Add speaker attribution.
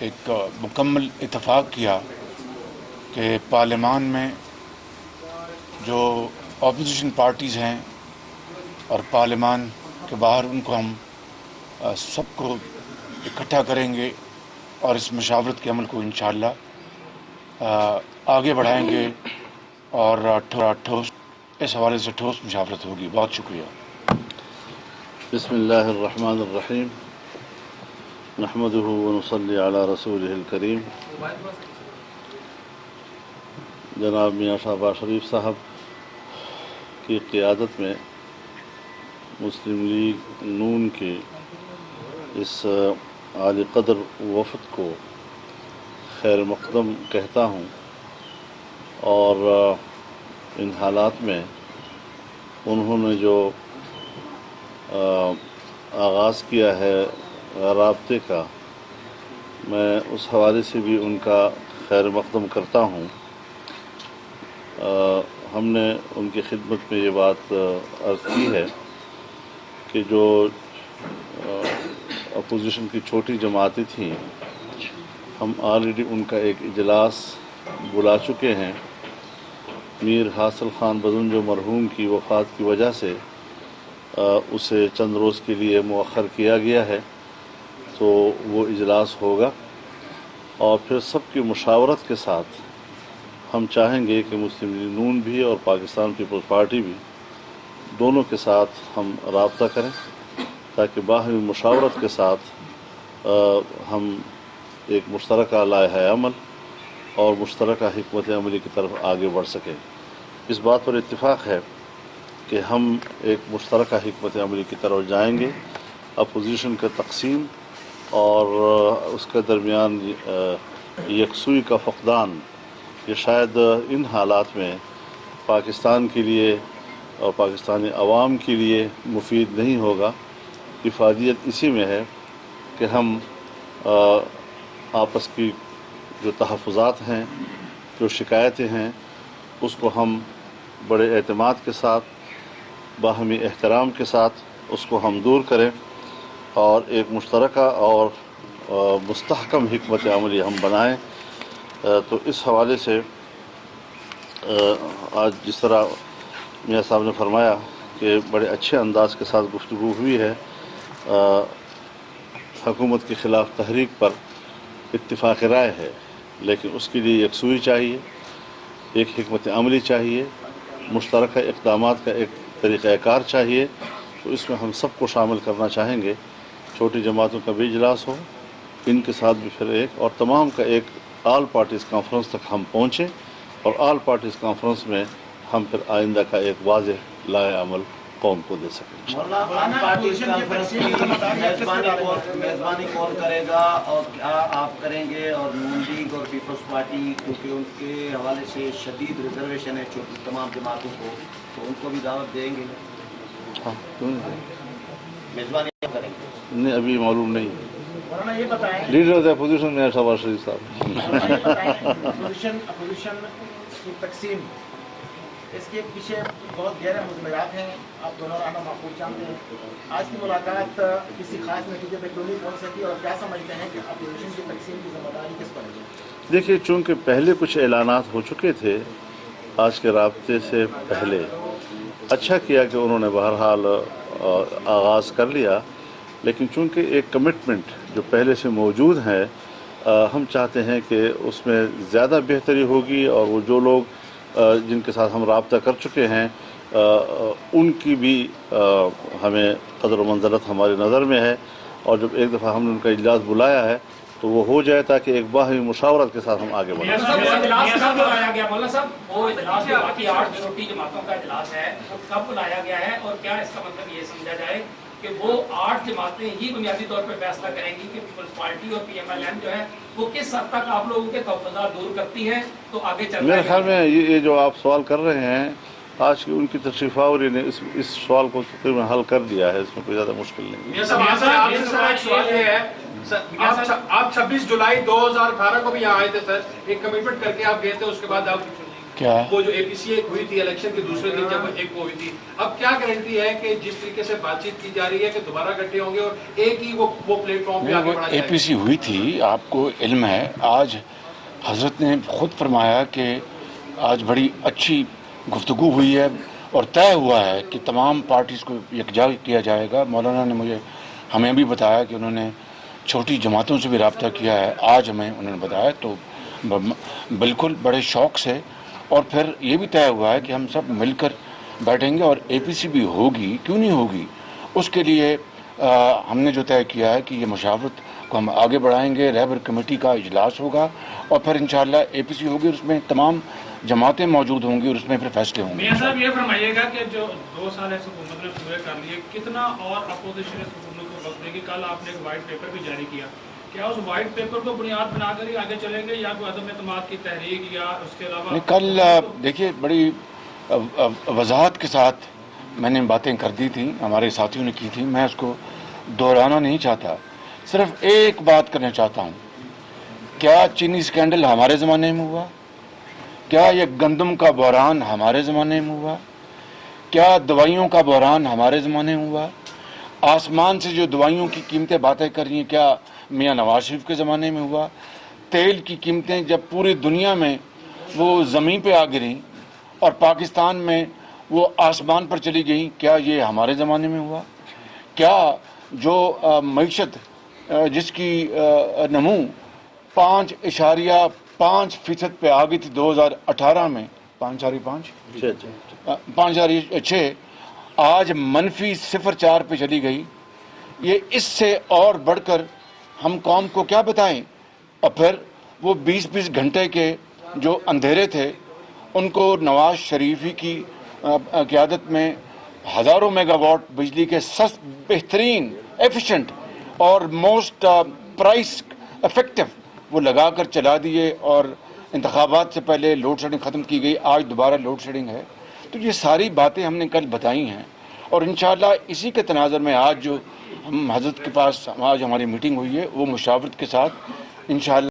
Speaker 1: ایک مکمل اتفاق کیا کہ پارلیمان میں جو اپوزیشن پارٹیز ہیں اور پارلیمان کے باہر ان کو ہم سب کو اکٹھا کریں گے اور اس مشاورت کے عمل کو انشاءاللہ آگے بڑھائیں گے اور ٹھوس اس حوالے سے ٹھوس مشاورت ہوگی. بہت شکریہ.
Speaker 2: بسم اللہ الرحمن الرحیم نحمده ونصلی علی رسولہ الکریم. جناب میاں شہباز شریف صاحب کی قیادت میں مسلم لیگ نون کے اس عالی قدر وفد کو خیر مقدم کہتا ہوں، اور ان حالات میں انہوں نے جو آغاز کیا ہے رابطے کا، میں اس حوالے سے بھی ان کا خیر مقدم کرتا ہوں. ہم نے ان کی خدمت میں یہ بات عرض کی ہے کہ جو اپوزیشن کی چھوٹی جماعتیں تھیں، ہم آلریڈی ان کا ایک اجلاس بلا چکے ہیں. میر حاصل خان بدن جو مرحوم کی وفات کی وجہ سے اسے چند روز کے لیے مؤخر کیا گیا ہے، تو وہ اجلاس ہوگا، اور پھر سب کی مشاورت کے ساتھ ہم چاہیں گے کہ مسلم لیگ نون بھی اور پاکستان پیپلز پارٹی بھی دونوں کے ساتھ ہم رابطہ کریں، تاکہ باہمی مشاورت کے ساتھ ہم ایک مشترکہ لائحہ عمل اور مشترکہ حکمت عملی کی طرف آگے بڑھ سکیں. اس بات پر اتفاق ہے کہ ہم ایک مشترکہ حکمت عملی کی طرف جائیں گے. اپوزیشن کا تقسیم اور اس کے درمیان یکسوئی کا فقدان، یہ شاید ان حالات میں پاکستان کے لیے اور پاکستانی عوام کے لیے مفید نہیں ہوگا. افادیت اسی میں ہے کہ ہم آپس کی جو تحفظات ہیں، جو شکایتیں ہیں، اس کو ہم بڑے اعتماد کے ساتھ، باہمی احترام کے ساتھ اس کو ہم دور کریں، اور ایک مشترکہ اور مستحکم حکمت عملی ہم بنائیں. تو اس حوالے سے آج جس طرح میاں صاحب نے فرمایا کہ بڑے اچھے انداز کے ساتھ گفتگو ہوئی ہے. حکومت کے خلاف تحریک پر اتفاق رائے ہے، لیکن اس کے لیے یکسوئی چاہیے، ایک حکمت عملی چاہیے، مشترکہ اقدامات کا ایک طریقہ کار چاہیے. تو اس میں ہم سب کو شامل کرنا چاہیں گے. چھوٹی جماعتوں کا بھی اجلاس ہو، ان کے ساتھ بھی پھر ایک، اور تمام کا ایک آل پارٹیز کانفرنس تک ہم پہنچیں، اور آل پارٹیز کانفرنس میں ہم پھر آئندہ کا ایک واضح لائحہ عمل قوم کو دے سکیں.
Speaker 3: میزبانی کون کرے گا اور کیا آپ کریں گے؟ اور نون لیگ اور پیپلز پارٹی کیونکہ ان کے حوالے سے شدید ریزرویشن ہے تمام جماعتوں کو، تو ان کو بھی دعوت دیں گے؟
Speaker 2: ہاں، کیوں نہیں؟
Speaker 3: میزبانی کریں گے؟
Speaker 2: نہیں، ابھی معلوم نہیں.
Speaker 3: مولانا یہ بتائیں،
Speaker 2: لیڈر آف اپوزیشن میاں شہباز شریف صاحب.
Speaker 3: اپوزیشن کی تقسیم، اس کے پیچھے بہت گہرے مضمرات ہیں، آپ دونوں رہنا معقول جانتے ہیں. آج کی ملاقات کسی خاص نتیجے پہ کیوں نہیں پہنچ سکی، اور کیا سمجھتے ہیں کہ اپوزیشن کی تقسیم کی ذمہ داری کس پر ہے؟
Speaker 2: دیکھیے، چونکہ پہلے کچھ اعلانات ہو چکے تھے آج کے رابطے سے پہلے، اچھا کیا کہ انہوں نے بہرحال آغاز کر لیا، لیکن چونکہ ایک کمٹمنٹ جو پہلے سے موجود ہے، ہم چاہتے ہیں کہ اس میں زیادہ بہتری ہوگی، اور وہ جو لوگ جن کے ساتھ ہم رابطہ کر چکے ہیں ان کی بھی ہمیں قدر و منزلت ہماری نظر میں ہے. اور جب ایک دفعہ ہم نے ان کا اجلاس بلایا ہے تو وہ ہو جائے، تاکہ ایک باہمی مشاورت کے ساتھ ہم آگے بڑھیں.
Speaker 4: مولانا صاحب، وہ اجلاس جو باقی 8 چھوٹی جماعتوں کا اجلاس ہے، وہ کب بلایا گیا ہے، اور کیا اس کا مطلب یہ سمجھا جائے کہ وہ 8 جماعتیں ہی بنیادی طور پہ فیصلہ کریں گی کہ پیپلز پارٹی اور پی ایم ایل این جو ہے وہ کس حد تک آپ لوگوں کے تحفظات دور کرتی ہے تو آگے چلتا ہے؟
Speaker 2: میرے خیال میں یہ جو آپ سوال کر رہے ہیں، آج کی ان کی تشریف آوری نے اس سوال کو تقریباً حل کر دیا ہے. اس میں کوئی زیادہ مشکل نہیں.
Speaker 5: سوال یہ ہے، آپ 26 جولائی 2018 کو بھی یہاں آئے تھے سر، ایک کمٹمنٹ کر کے آپ گئے تھے، اس کے بعد آپ
Speaker 1: کیا
Speaker 5: وہ جو APC ایک ہوئی تھی الیکشن کے دوسرے دن جب ایک وہ ہوئی تھی، اب کیا گارنٹی ہے کہ جس طریقے سے بات چیت کی جا رہی ہے کہ دوبارہ اکٹھے ہوں گے اور ایک ہی وہ پلیٹ فارم پہ آگے بڑھا جائے گا؟
Speaker 1: APC ہوئی تھی، آپ کو علم ہے، آج حضرت نے خود فرمایا کہ آج بڑی اچھی گفتگو ہوئی ہے اور طے ہوا ہے کہ تمام پارٹیز کو یکجا کیا جائے گا۔ مولانا نے ہمیں بھی بتایا کہ انہوں نے چھوٹی جماعتوں سے بھی رابطہ کیا ہے، آج ہمیں انہوں نے بتایا، تو بالکل بڑے شوق سے، اور پھر یہ بھی طے ہوا ہے کہ ہم سب مل کر بیٹھیں گے اور APC بھی ہوگی، کیوں نہیں ہوگی۔ اس کے لیے ہم نے جو طے کیا ہے کہ یہ مشاورت کو ہم آگے بڑھائیں گے، رہبر کمیٹی کا اجلاس ہوگا اور پھر انشاءاللہ APC ہوگی، اور اس میں تمام جماعتیں موجود ہوں گی اور اس میں پھر فیصلے ہوں گے۔
Speaker 6: میاں صاحب یہ فرمائیے گا کہ جو 2 سال اس حکومت نے پورے کر لیے، کتنا اور اپوزیشن اس حکومت کو وقت دے گی؟ کل آپ نے ایک وائٹ پیپر بھی جاری کیا، کیا اس وائٹ پیپر کو بنیاد بنا کر ہی آگے چلیں گے یا کوئی عدم اعتماد کی تحریک یا اس کے علاوہ؟
Speaker 1: کل دیکھیے بڑی وضاحت کے ساتھ میں نے باتیں کر دی تھیں، ہمارے ساتھیوں نے کی تھی، میں اس کو دہرانا نہیں چاہتا، صرف ایک بات کرنا چاہتا ہوں، کیا چینی سکینڈل ہمارے زمانے میں ہوا؟ کیا یہ گندم کا بحران ہمارے زمانے میں ہوا؟ کیا دوائیوں کا بحران ہمارے زمانے میں ہوا؟ آسمان سے جو دوائیوں کی قیمتیں باتیں کر رہی ہیں، کیا میاں نواز شریف کے زمانے میں ہوا؟ تیل کی قیمتیں جب پوری دنیا میں وہ زمین پہ آ گریں اور پاکستان میں وہ آسمان پر چلی گئیں، کیا یہ ہمارے زمانے میں ہوا؟ کیا جو معیشت جس کی نمو 5.5% پہ آ گئی تھی 2018 میں، 5.6 آج -0.4 پہ چلی گئی، یہ اس سے اور بڑھ کر ہم قوم کو کیا بتائیں؟ اور پھر وہ 20 گھنٹے کے جو اندھیرے تھے ان کو نواز شریفی کی قیادت میں ہزاروں میگا واٹ بجلی کے بہترین ایفیشنٹ اور موسٹ پرائس افیکٹو وہ لگا کر چلا دیے، اور انتخابات سے پہلے لوڈ شیڈنگ ختم کی گئی، آج دوبارہ لوڈ شیڈنگ ہے۔ تو یہ ساری باتیں ہم نے کل بتائی ہیں، اور انشاءاللہ اسی کے تناظر میں آج جو ہم حضرت کے پاس آج ہماری میٹنگ ہوئی ہے وہ مشاورت کے ساتھ انشاءاللہ